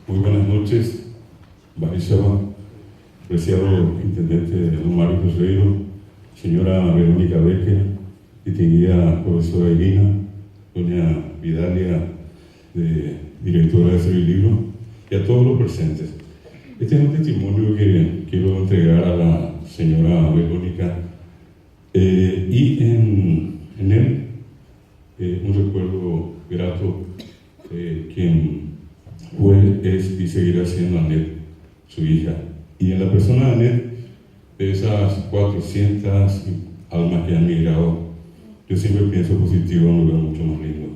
Muy buenas noches, Barisaba, apreciado intendente don Mario Ferreiro, señora Verónica Becker, distinguida profesora Irina, doña Vidalia, directora de Libro, y a todos los presentes. Este es un testimonio que quiero entregar a la señora Verónica y en él un recuerdo grato, quien fue, es y seguirá siendo Anet, su hija. Y en la persona de Anet, de esas 400 almas que han migrado, yo siempre pienso positivo en un lugar mucho más lindo.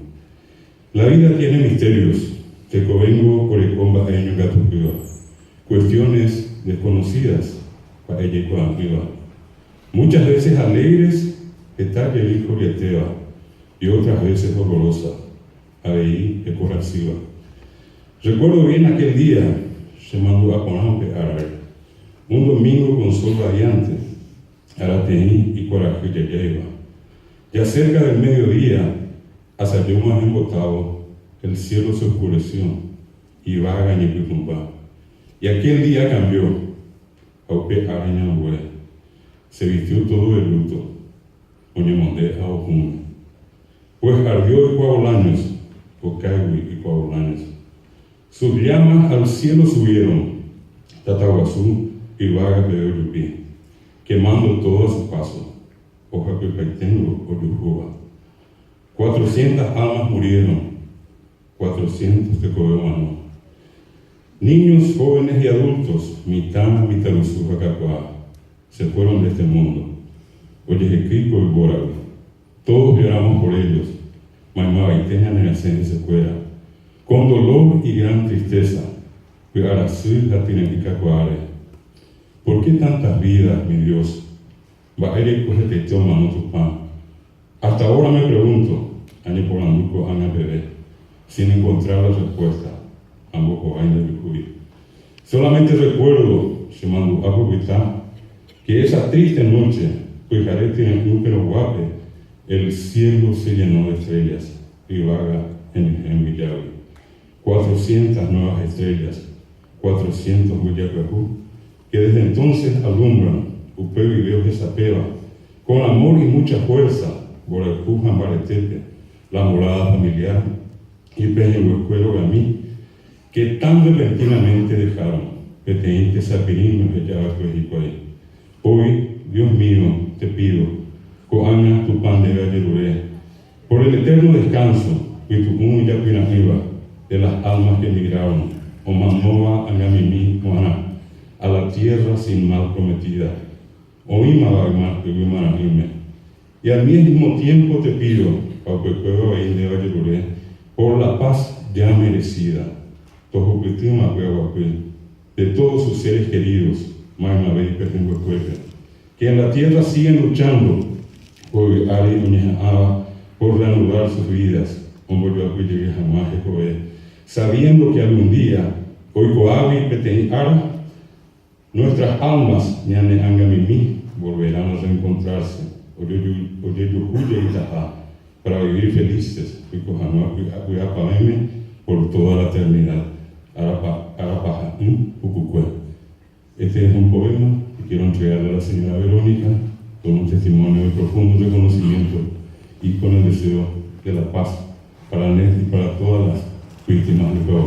La vida tiene misterios, tecovengo, corecomba, eño, gato, cuestiones desconocidas para ella y para arriba. Muchas veces alegres, etalle el hijo y otras veces horrorosa, ahí corrosiva. Recuerdo bien aquel día, se mandó a Conampe árabe, un domingo con sol radiante, Arateí y Coraje ya lleva. Ya cerca del mediodía, hasta yo más embotado, el cielo se oscureció y vaga y picumba. Y aquel día cambió, aunque araña hue, se vistió todo de luto, oñemonde a ojume. Pues ardió de Coabolaños, Ocagui y Coabolaños. Sus llamas al cielo subieron, Tataguazú y Vaga Peoyupí, quemando todo a su paso, Ojacuipaitengo o Yujuba. 400 almas murieron, 400 de Cobehuano. Niños, jóvenes y adultos, mitad Mitaluzuja Cacuá, se fueron de este mundo. Oyejequico y Boravi, todos lloramos por ellos, Maimaba y Teña Nenacén se fuera, con dolor y gran tristeza, Cuiarasí Latinentica Cuare. ¿Por qué tantas vidas, mi Dios? Baere Cuejetechó Mamotupán. Hasta ahora me pregunto, año por anduco Ana Bebé, sin encontrar la respuesta, ambos años de Cuy. Solamente recuerdo, se mandó a Cubitá, que esa triste noche, Cuijarete en un pero guape, el cielo se llenó de estrellas, y vaga en Villavi. 400 nuevas estrellas, 400 Huillacajú, que desde entonces alumbran, Upeo y Dios de Zapeva, con amor y mucha fuerza, Boracú, Jambaretepe, la morada familiar, y Peña Huescuero a mí, que tan repentinamente dejaron, que te inte sapirino que ya hoy, Dios mío, te pido, coaña tu pan de galleruré, por el eterno descanso, y tu ya pinaniva, de las almas que emigraron, o manova angamimi moana, a la tierra sin mal prometida, o y al mismo tiempo te pido, por la paz ya merecida, de todos sus seres queridos, que en la tierra siguen luchando por reanudar sus vidas, sabiendo que algún día, nuestras almas, volverán a reencontrarse, para vivir felices, por toda la eternidad. Este es un poema que quiero entregarle a la señora Verónica, con un testimonio de profundo reconocimiento y con el deseo de la paz para Anet y para todas las víctimas de Coahuila.